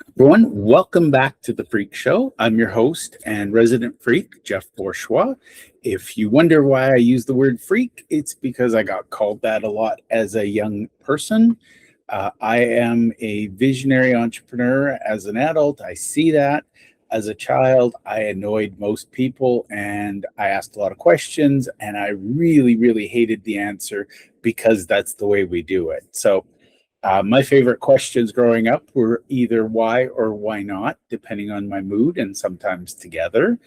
Everyone, welcome back to the Freak Show. I'm your host and resident freak, Jeff Borschowa. If you wonder why I use the word freak, it's because I got called that a lot as a young person. I am a visionary entrepreneur as an adult. I see that. As a child, I annoyed most people and I asked a lot of questions, and I really, really hated the answer because that's the way we do it. My favorite questions growing up were either why or why not, depending on my mood, and sometimes together.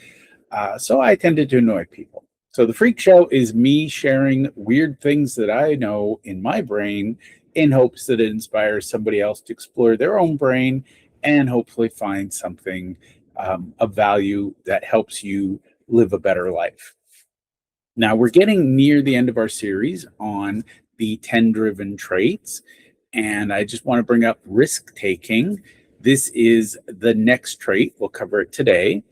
So I tended to annoy people. So the Freak Show is me sharing weird things that I know in my brain in hopes that it inspires somebody else to explore their own brain and hopefully find something of value that helps you live a better life. Now, we're getting near the end of our series on the 10 driven traits. And I just want to bring up risk taking. This is the next trait. We'll cover it today.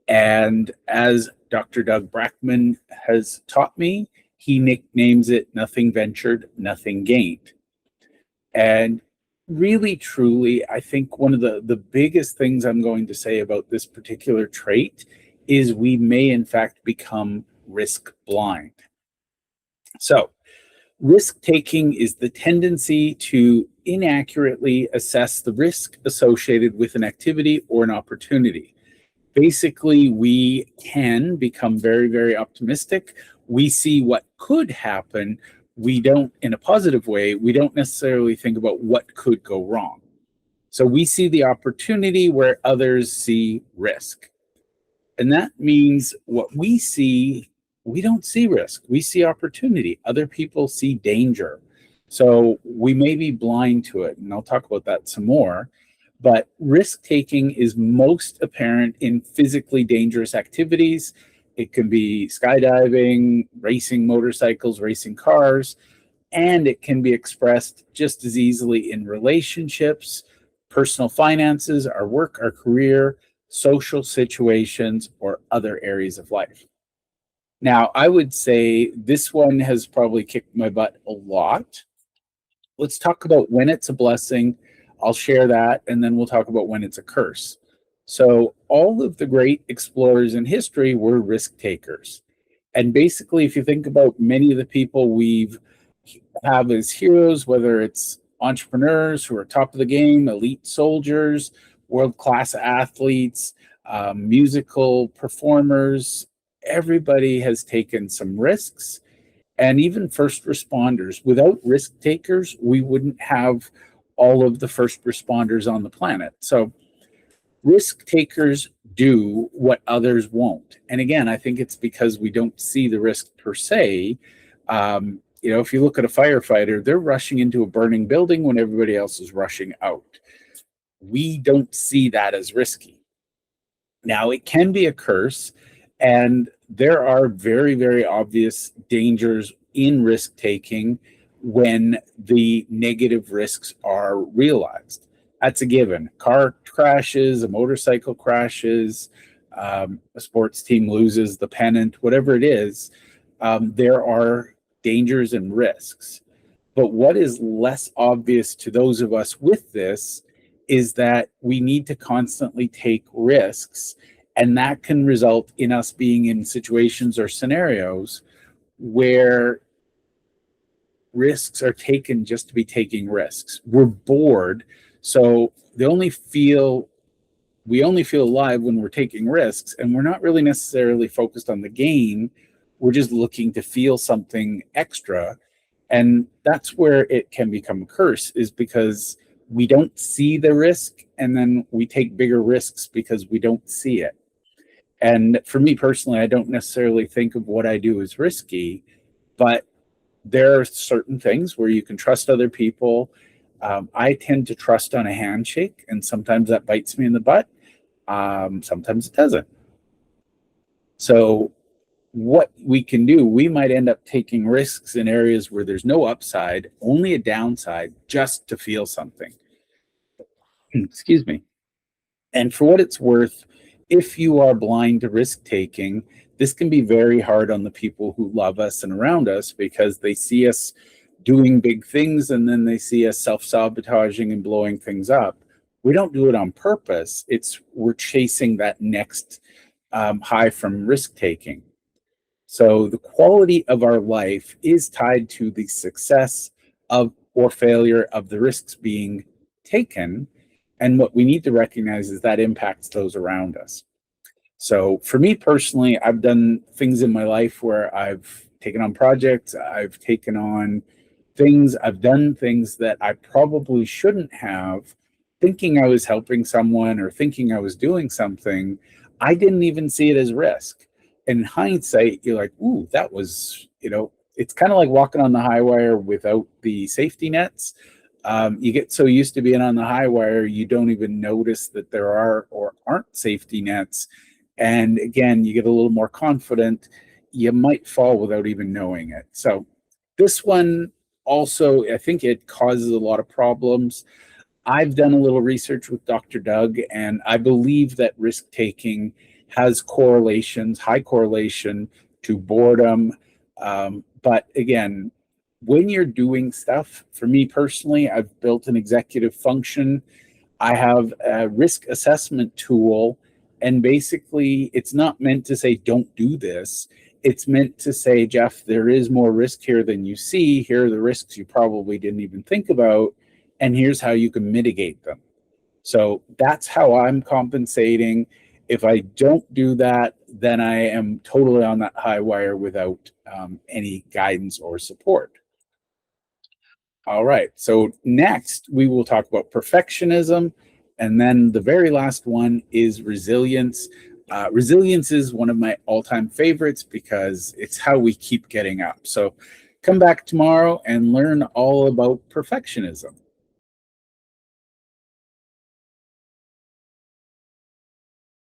And as Dr. Doug Brackmann has taught me, he nicknames it nothing ventured, nothing gained. And really, truly, I think one of the biggest things I'm going to say about this particular trait is we may, in fact, become risk blind. So, risk taking is the tendency to inaccurately assess the risk associated with an activity or an opportunity. Basically, we can become very, very optimistic. We see what could happen. We don't, in a positive way, we don't necessarily think about what could go wrong. So we see the opportunity where others see risk. And that means what we see, we don't see risk. We see opportunity. Other people see danger. So we may be blind to it. And I'll talk about that some more. But risk taking is most apparent in physically dangerous activities. It can be skydiving, racing motorcycles, racing cars, and it can be expressed just as easily in relationships, personal finances, our work, our career, social situations, or other areas of life. Now, I would say this one has probably kicked my butt a lot. Let's talk about when it's a blessing. I'll share that, and then we'll talk about when it's a curse. So, all of the great explorers in history were risk takers. And basically, if you think about many of the people we've have as heroes, whether it's entrepreneurs who are top of the game, elite soldiers, world-class athletes, musical performers, everybody has taken some risks, and even first responders. Without risk takers, we wouldn't have all of the first responders on the planet. So risk takers do what others won't. And again, I think it's because we don't see the risk per se. If you look at a firefighter, they're rushing into a burning building when everybody else is rushing out. We don't see that as risky. Now, it can be a curse, and there are very, very obvious dangers in risk taking when the negative risks are realized. That's a given. Car crashes, a motorcycle crashes, a sports team loses the pennant, whatever it is, there are dangers and risks. But what is less obvious to those of us with this is that we need to constantly take risks, and that can result in us being in situations or scenarios where risks are taken just to be taking risks. We're bored, so we only feel alive when we're taking risks, and we're not really necessarily focused on the gain. We're just looking to feel something extra. And that's where it can become a curse, is because we don't see the risk, and then we take bigger risks because we don't see it. And for me personally, I don't necessarily think of what I do as risky, but there are certain things where you can trust other people. I tend to trust on a handshake, and sometimes that bites me in the butt. Sometimes it doesn't. So what we can do, we might end up taking risks in areas where there's no upside, only a downside, just to feel something. Excuse me. And for what it's worth, if you are blind to risk taking, this can be very hard on the people who love us and around us, because they see us doing big things and then they see us self-sabotaging and blowing things up, we don't do it on purpose. We're chasing that next high from risk taking. So the quality of our life is tied to the success of or failure of the risks being taken. And what we need to recognize is that impacts those around us. So for me personally, I've done things in my life where I've taken on projects, I've taken on things, I've done things that I probably shouldn't have, thinking I was helping someone or thinking I was doing something. I didn't even see it as risk. In hindsight, you're like, ooh, that was, it's kind of like walking on the high wire without the safety nets. You get so used to being on the high wire, you don't even notice that there are or aren't safety nets. And again, you get a little more confident. You might fall without even knowing it. So this one also, I think it causes a lot of problems. I've done a little research with Dr. Doug, and I believe that risk taking has correlations, high correlation to boredom. But again, when you're doing stuff, for me personally, I've built an executive function. I have a risk assessment tool, and basically, it's not meant to say, don't do this. It's meant to say, Jeff, there is more risk here than you see. Here are the risks you probably didn't even think about, and here's how you can mitigate them. So that's how I'm compensating. If I don't do that, then I am totally on that high wire without any guidance or support. All right. So next, we will talk about perfectionism. And then the very last one is resilience. Resilience is one of my all-time favorites because it's how we keep getting up. So come back tomorrow and learn all about perfectionism.